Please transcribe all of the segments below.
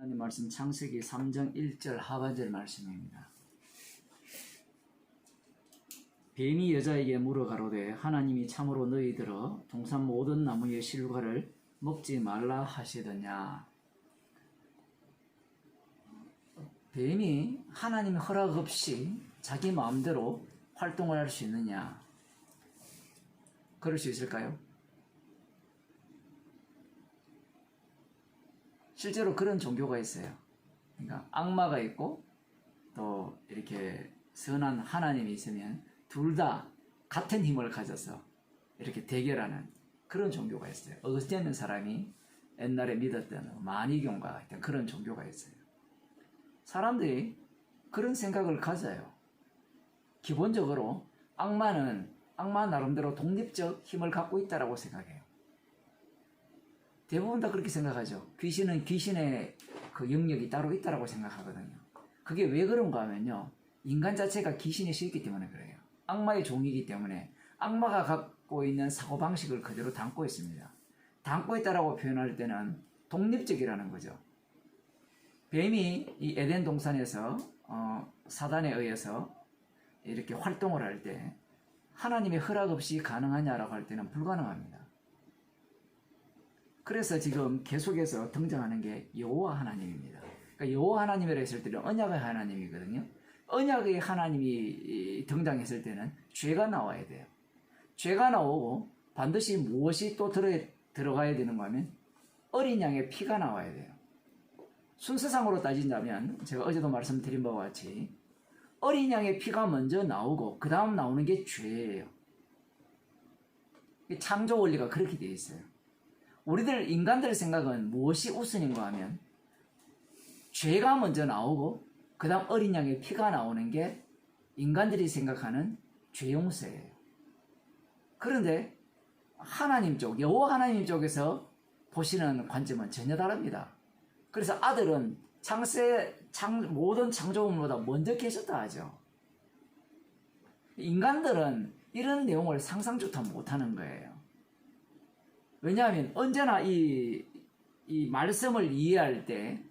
하나님 말씀 창세기 3장 1절 하반절 말씀입니다. 뱀이 여자에게 물어 가로되 하나님이 참으로 너희들어 동산 모든 나무의 실과를 먹지 말라 하시더냐. 뱀이 하나님의 허락 없이 자기 마음대로 활동을 할 수 있느냐? 그럴 수 있을까요? 실제로 그런 종교가 있어요. 그러니까 악마가 있고 또 이렇게 선한 하나님이 있으면 둘 다 같은 힘을 가져서 이렇게 대결하는 그런 종교가 있어요. 어거스틴 사람이 옛날에 믿었던 마니교인가 같은 그런 종교가 있어요. 사람들이 그런 생각을 가져요. 기본적으로 악마는 악마 나름대로 독립적 힘을 갖고 있다고 생각해요. 대부분 다 그렇게 생각하죠. 귀신은 귀신의 그 영역이 따로 있다고 생각하거든요. 그게 왜 그런가 하면요, 인간 자체가 귀신이 싫기 때문에 그래요. 악마의 종이기 때문에 악마가 갖고 있는 사고방식을 그대로 담고 있습니다. 담고 있다라고 표현할 때는 독립적이라는 거죠. 뱀이 이 에덴 동산에서 사단에 의해서 이렇게 활동을 할 때 하나님의 허락 없이 가능하냐라고 할 때는 불가능합니다. 그래서 지금 계속해서 등장하는 게 여호와 하나님입니다. 그러니까 여호와 하나님이라 했을 때는 언약의 하나님이거든요. 언약의 하나님이 등장했을 때는 죄가 나와야 돼요. 죄가 나오고 반드시 무엇이 또 들어가야 되는가 하면 어린 양의 피가 나와야 돼요. 순서상으로 따진다면 제가 어제도 말씀드린 바와 같이 어린 양의 피가 먼저 나오고 그 다음 나오는 게 죄예요. 창조 원리가 그렇게 되어 있어요. 우리들 인간들 생각은 무엇이 우선인가 하면 죄가 먼저 나오고 그 다음 어린 양의 피가 나오는 게 인간들이 생각하는 죄 용서예요. 그런데 하나님 쪽, 여호와 하나님 쪽에서 보시는 관점은 전혀 다릅니다. 그래서 아들은 모든 창조물보다 먼저 계셨다 하죠. 인간들은 이런 내용을 상상조차 못하는 거예요. 왜냐하면 언제나 이 말씀을 이해할 때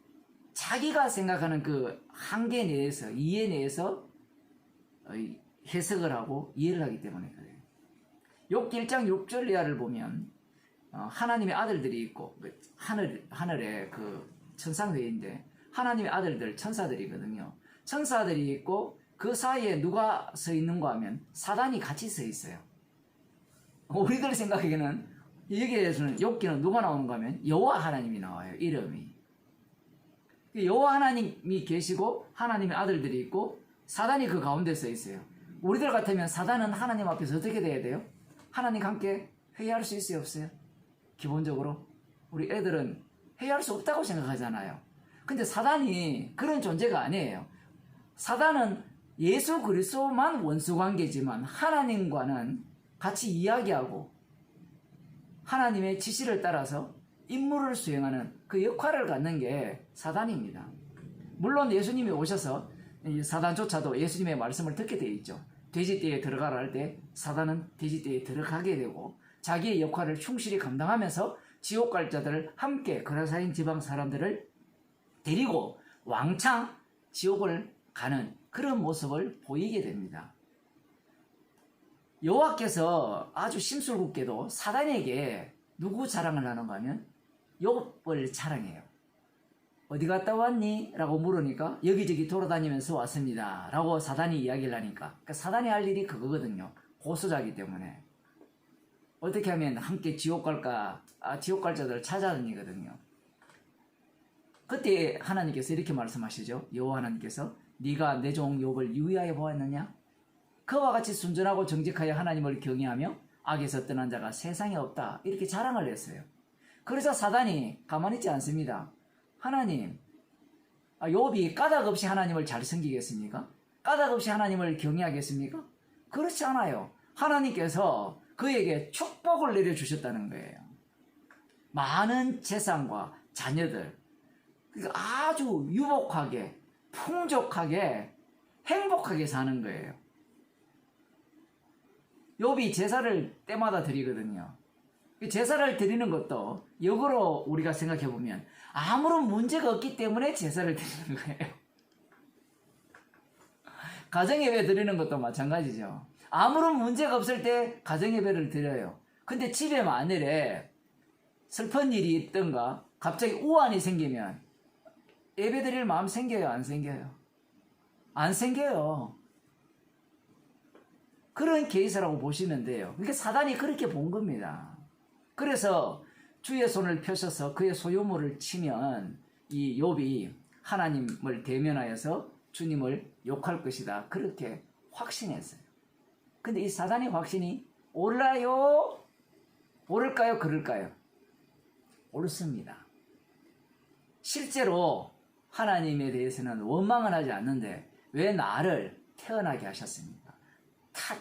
자기가 생각하는 그 한계 내에서, 이해 내에서 해석을 하고 이해를 하기 때문에 그래요. 욥기 1장 6절 이하를 보면 하나님의 아들들이 있고 하늘에 그 천상회의인데 하나님의 아들들 천사들이거든요. 천사들이 있고 그 사이에 누가 서 있는가 하면 사단이 같이 서 있어요. 우리들 생각에는 여기에서는 욥기는 누가 나오는가 하면 여호와 하나님이 나와요. 이름이. 여호와 하나님이 계시고 하나님의 아들들이 있고 사단이 그 가운데 서 있어요. 우리들 같으면 사단은 하나님 앞에서 어떻게 돼야 돼요? 하나님과 함께 회의할 수 있어요, 없어요? 기본적으로 우리 애들은 회의할 수 없다고 생각하잖아요. 근데 사단이 그런 존재가 아니에요. 사단은 예수 그리스도만 원수관계지만 하나님과는 같이 이야기하고 하나님의 지시를 따라서 임무를 수행하는 그 역할을 갖는 게 사단입니다. 물론 예수님이 오셔서 사단조차도 예수님의 말씀을 듣게 되어 있죠. 돼지떼에 들어가라 할 때 사단은 돼지떼에 들어가게 되고 자기의 역할을 충실히 감당하면서 지옥 갈 자들을 함께 거라사인 지방 사람들을 데리고 왕창 지옥을 가는 그런 모습을 보이게 됩니다. 여호와께서 아주 심술궂게도 사단에게 누구 자랑을 하는가 하면 욥을 자랑해요. 어디 갔다 왔니? 라고 물으니까 여기저기 돌아다니면서 왔습니다 라고 사단이 이야기를 하니까, 그러니까 사단이 할 일이 그거거든요. 고소자기 때문에 어떻게 하면 함께 지옥 갈 자들을 찾아다니거든요. 그때 하나님께서 이렇게 말씀하시죠. 여호와 하나님께서 네가 내 종 욥을 유의하여 보았느냐? 그와 같이 순전하고 정직하여 하나님을 경외하며 악에서 떠난 자가 세상에 없다. 이렇게 자랑을 했어요. 그래서 사단이 가만히 있지 않습니다. 하나님, 욥이 까닭 없이 하나님을 잘 섬기겠습니까? 까닭 없이 하나님을 경외하겠습니까? 그렇지 않아요. 하나님께서 그에게 축복을 내려주셨다는 거예요. 많은 재산과 자녀들, 그러니까 아주 유복하게, 풍족하게, 행복하게 사는 거예요. 욥이 제사를 때마다 드리거든요. 제사를 드리는 것도 역으로 우리가 생각해 보면 아무런 문제가 없기 때문에 제사를 드리는 거예요. 가정예배 드리는 것도 마찬가지죠. 아무런 문제가 없을 때 가정예배를 드려요. 근데 집에 만일에 슬픈 일이 있던가 갑자기 우환이 생기면 예배 드릴 마음 생겨요? 안 생겨요? 안 생겨요. 그런 케이스라고 보시면 돼요. 그러니까 사단이 그렇게 본 겁니다. 그래서 주의 손을 펴셔서 그의 소유물을 치면 이 욥이 하나님을 대면하여서 주님을 욕할 것이다. 그렇게 확신했어요. 근데 이 사단의 확신이 옳아요? 옳을까요? 그럴까요? 옳습니다. 실제로 하나님에 대해서는 원망은 하지 않는데 왜 나를 태어나게 하셨습니까?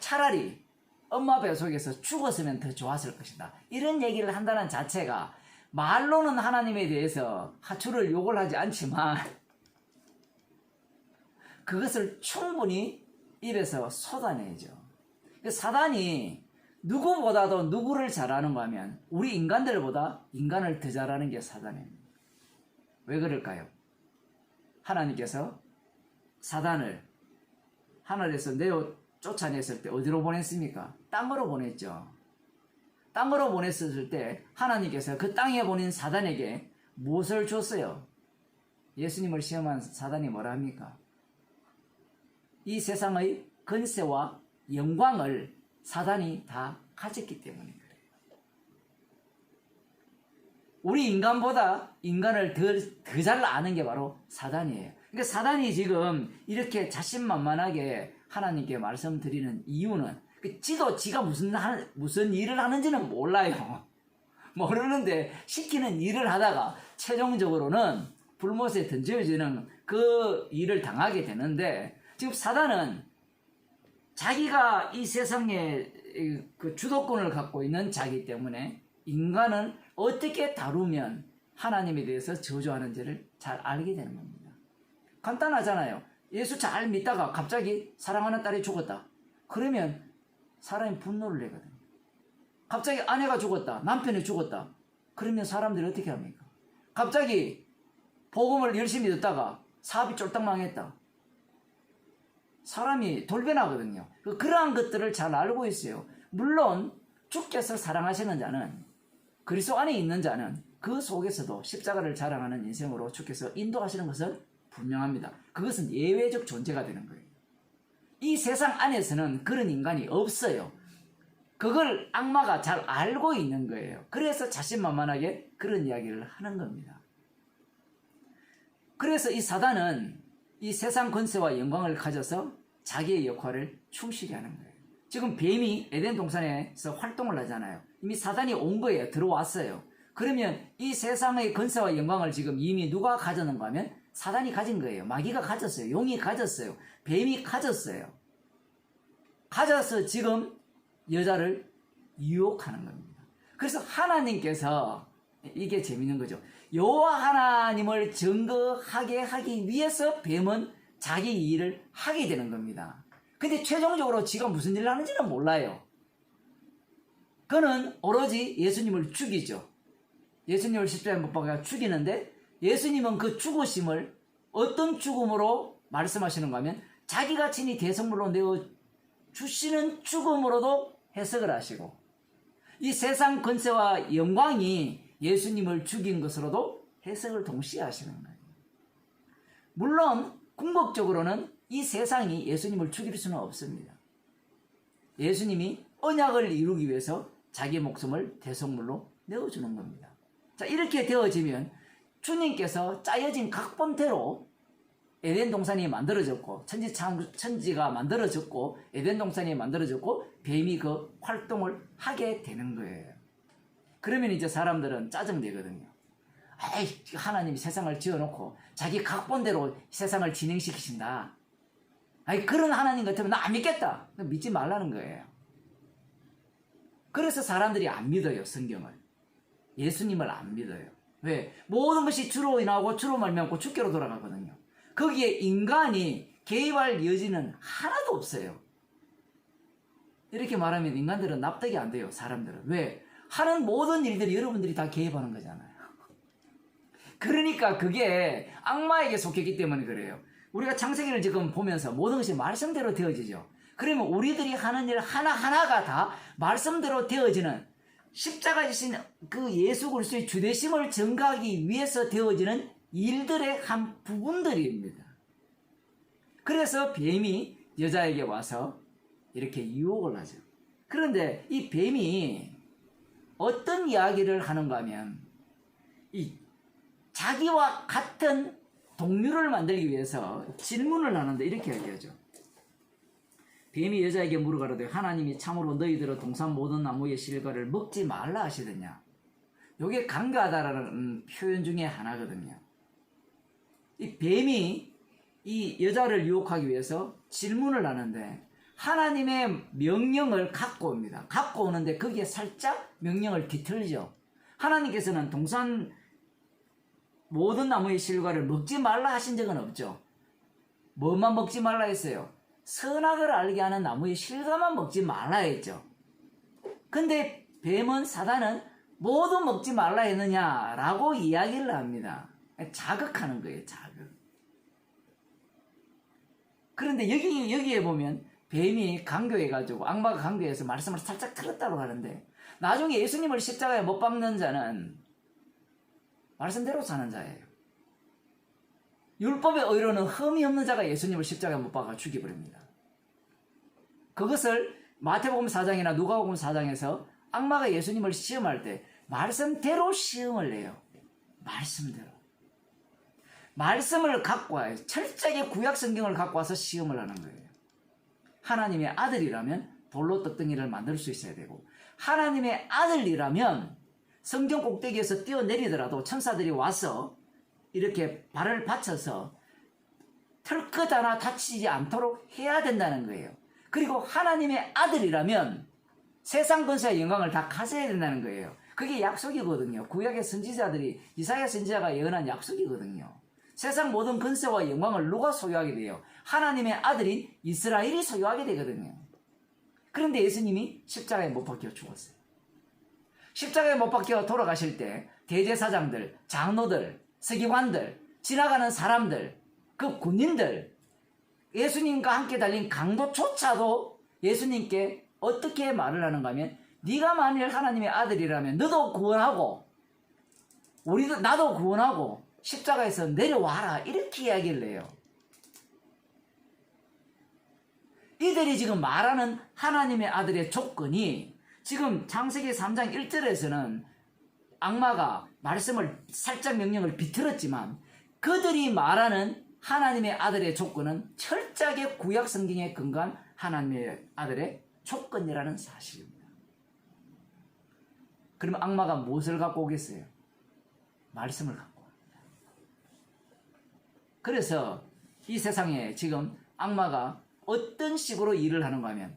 차라리 엄마 뱃속에서 죽었으면 더 좋았을 것이다. 이런 얘기를 한다는 자체가 말로는 하나님에 대해서 하추를 욕을 하지 않지만 그것을 충분히 입에서 쏟아내죠. 사단이 누구보다도 누구를 잘하는가 하면 우리 인간들보다 인간을 더 잘하는 게 사단입니다. 왜 그럴까요? 하나님께서 사단을 하늘에서 내어 쫓아냈을 때 어디로 보냈습니까? 땅으로 보냈죠. 땅으로 보냈을 때 하나님께서 그 땅에 보낸 사단에게 무엇을 줬어요? 예수님을 시험한 사단이 뭐라 합니까? 이 세상의 권세와 영광을 사단이 다 가졌기 때문에 그래요. 우리 인간보다 인간을 더 잘 아는 게 바로 사단이에요. 그러니까 사단이 지금 이렇게 자신만만하게 하나님께 말씀드리는 이유는 지도 지가 무슨 일을 하는지는 몰라요. 모르는데 시키는 일을 하다가 최종적으로는 불못에 던져지는 그 일을 당하게 되는데 지금 사단은 자기가 이 세상에 그 주도권을 갖고 있는 자기 때문에 인간을 어떻게 다루면 하나님에 대해서 저주하는지를 잘 알게 되는 겁니다. 간단하잖아요. 예수 잘 믿다가 갑자기 사랑하는 딸이 죽었다. 그러면 사람이 분노를 내거든요. 갑자기 아내가 죽었다. 남편이 죽었다. 그러면 사람들이 어떻게 합니까? 갑자기 복음을 열심히 듣다가 사업이 쫄딱 망했다. 사람이 돌변하거든요. 그러한 것들을 잘 알고 있어요. 물론 주께서 사랑하시는 자는 그리스도 안에 있는 자는 그 속에서도 십자가를 자랑하는 인생으로 주께서 인도하시는 것은 분명합니다. 그것은 예외적 존재가 되는 거예요. 이 세상 안에서는 그런 인간이 없어요. 그걸 악마가 잘 알고 있는 거예요. 그래서 자신만만하게 그런 이야기를 하는 겁니다. 그래서 이 사단은 이 세상 권세와 영광을 가져서 자기의 역할을 충실히 하는 거예요. 지금 뱀이 에덴 동산에서 활동을 하잖아요. 이미 사단이 온 거예요. 들어왔어요. 그러면 이 세상의 권세와 영광을 지금 이미 누가 가졌는가 하면 사단이 가진 거예요. 마귀가 가졌어요. 용이 가졌어요. 뱀이 가졌어요. 가져서 지금 여자를 유혹하는 겁니다. 그래서 하나님께서 이게 재밌는 거죠. 여호와 하나님을 증거하게 하기 위해서 뱀은 자기 일을 하게 되는 겁니다. 근데 최종적으로 지가 무슨 일을 하는지는 몰라요. 그는 오로지 예수님을 죽이죠. 예수님을 십자가에 못 박아 죽이는데 예수님은 그 죽으심을 어떤 죽음으로 말씀하시는가 하면 자기가 친히 대성물로 내어 주시는 죽음으로도 해석을 하시고 이 세상 권세와 영광이 예수님을 죽인 것으로도 해석을 동시에 하시는 거예요. 물론 궁극적으로는 이 세상이 예수님을 죽일 수는 없습니다. 예수님이 언약을 이루기 위해서 자기 목숨을 대속물로 내어주는 겁니다. 자, 이렇게 되어지면 주님께서 짜여진 각본대로 에덴 동산이 만들어졌고 천지가 만들어졌고 에덴 동산이 만들어졌고 뱀이 그 활동을 하게 되는 거예요. 그러면 이제 사람들은 짜증내거든요. 아이, 하나님이 세상을 지어놓고 자기 각본대로 세상을 진행시키신다. 아이, 그런 하나님 같으면 나 안 믿겠다. 믿지 말라는 거예요. 그래서 사람들이 안 믿어요. 성경을. 예수님을 안 믿어요. 왜? 모든 것이 주로 인하고 주로 말미암고 주께로 돌아가거든요. 거기에 인간이 개입할 여지는 하나도 없어요. 이렇게 말하면 인간들은 납득이 안 돼요. 사람들은. 왜? 하는 모든 일들이 여러분들이 다 개입하는 거잖아요. 그러니까 그게 악마에게 속했기 때문에 그래요. 우리가 창세기를 지금 보면서 모든 것이 말씀대로 되어지죠. 그러면 우리들이 하는 일 하나하나가 다 말씀대로 되어지는, 십자가 지신 그 예수 그리스도의 주되심을 증거하기 위해서 되어지는 일들의 한 부분들입니다. 그래서 뱀이 여자에게 와서 이렇게 유혹을 하죠. 그런데 이 뱀이 어떤 이야기를 하는가 하면, 이 자기와 같은 동료를 만들기 위해서 질문을 하는데 이렇게 얘기하죠. 뱀이 여자에게 물어가로되 하나님이 참으로 너희들의 동산 모든 나무의 실과를 먹지 말라 하시더냐. 이게 강가하다라는 표현 중에 하나거든요. 이 뱀이 이 여자를 유혹하기 위해서 질문을 하는데 하나님의 명령을 갖고 옵니다. 갖고 오는데 거기에 살짝 명령을 뒤틀죠. 하나님께서는 동산 모든 나무의 실과를 먹지 말라 하신 적은 없죠. 뭐만 먹지 말라 했어요? 선악을 알게 하는 나무의 실과만 먹지 말라 했죠. 근데 뱀은, 사단은 모두 먹지 말라 했느냐라고 이야기를 합니다. 자극하는 거예요, 자극. 그런데 여기에 보면 뱀이 강교해가지고, 악마가 강교해서 말씀을 살짝 틀었다고 하는데, 나중에 예수님을 십자가에 못 박는 자는 말씀대로 사는 자예요. 율법의 의로는 흠이 없는 자가 예수님을 십자가에 못 박아 죽여버립니다. 그것을 마태복음 4장이나 누가복음 4장에서 악마가 예수님을 시험할 때 말씀대로 시험을 내요. 말씀대로. 말씀을 갖고 와요. 철저하게 구약 성경을 갖고 와서 시험을 하는 거예요. 하나님의 아들이라면 돌로 떡덩이를 만들 수 있어야 되고, 하나님의 아들이라면 성경 꼭대기에서 뛰어내리더라도 천사들이 와서 이렇게 발을 받쳐서 털끝 하나 다치지 않도록 해야 된다는 거예요. 그리고 하나님의 아들이라면 세상 권세와 영광을 다 가져야 된다는 거예요. 그게 약속이거든요. 구약의 선지자들이, 이사야 선지자가 예언한 약속이거든요. 세상 모든 권세와 영광을 누가 소유하게 돼요? 하나님의 아들인 이스라엘이 소유하게 되거든요. 그런데 예수님이 십자가에 못 박혀 죽었어요. 십자가에 못 박혀 돌아가실 때 대제사장들, 장로들, 서기관들, 지나가는 사람들, 그 군인들, 예수님과 함께 달린 강도조차도 예수님께 어떻게 말을 하는가 하면, 네가 만일 하나님의 아들이라면 너도 구원하고 나도 구원하고 십자가에서 내려와라, 이렇게 이야기를 해요. 이들이 지금 말하는 하나님의 아들의 조건이, 지금 창세기 3장 1절에서는 악마가 말씀을 살짝 명령을 비틀었지만, 그들이 말하는 하나님의 아들의 조건은 철저하게 구약 성경에 근거한 하나님의 아들의 조건이라는 사실입니다. 그러면 악마가 무엇을 갖고 오겠어요? 말씀을 갖고 옵니다. 그래서 이 세상에 지금 악마가 어떤 식으로 일을 하는가 하면,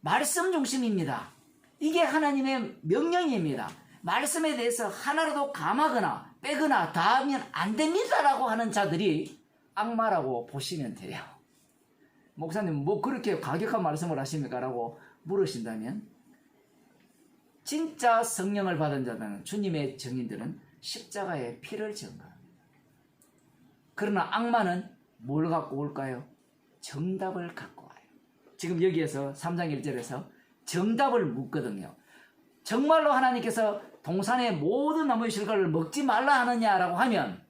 말씀 중심입니다. 이게 하나님의 명령입니다. 말씀에 대해서 하나라도 감하거나 빼거나 다하면 안 됩니다라고 하는 자들이 악마라고 보시면 돼요. 목사님, 뭐 그렇게 과격한 말씀을 하십니까? 라고 물으신다면, 진짜 성령을 받은 자들은, 주님의 증인들은 십자가의 피를 증거합니다. 그러나 악마는 뭘 갖고 올까요? 정답을 갖고 와요. 지금 여기에서 3장 1절에서 정답을 묻거든요. 정말로 하나님께서 동산의 모든 나무의 실과를 먹지 말라 하느냐라고 하면,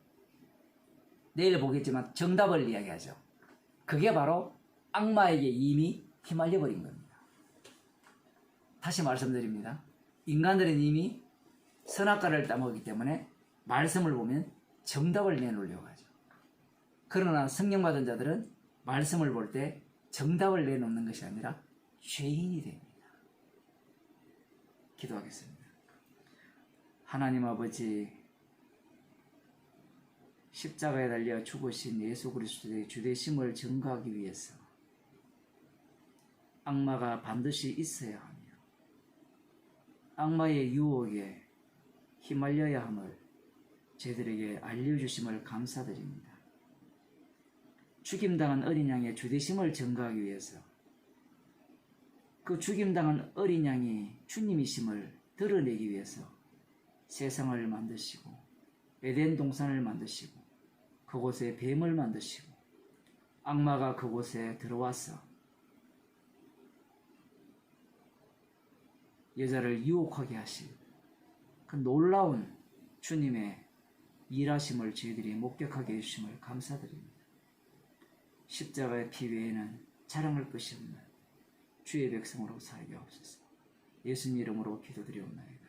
내일 보겠지만 정답을 이야기하죠. 그게 바로 악마에게 이미 휘말려 버린 겁니다. 다시 말씀드립니다. 인간들은 이미 선악과를 따먹기 때문에 말씀을 보면 정답을 내놓으려고 하죠. 그러나 성령 받은 자들은 말씀을 볼 때 정답을 내놓는 것이 아니라 죄인이 됩니다. 기도하겠습니다. 하나님 아버지, 십자가에 달려 죽으신 예수 그리스도의 주되심을 증거하기 위해서 악마가 반드시 있어야 하며 악마의 유혹에 휘말려야 함을 저희들에게 알려주심을 감사드립니다. 죽임당한 어린 양의 주되심을 증거하기 위해서 그 죽임당한 어린 양이 주님이심을 드러내기 위해서 세상을 만드시고 에덴 동산을 만드시고 그곳에 뱀을 만드시고 악마가 그곳에 들어와서 여자를 유혹하게 하신 그 놀라운 주님의 일하심을 저희들이 목격하게 해주심을 감사드립니다. 십자가의 피 외에는 자랑할 것이 없는 주의 백성으로 살게 하옵소서. 예수님 이름으로 기도드리옵나이다.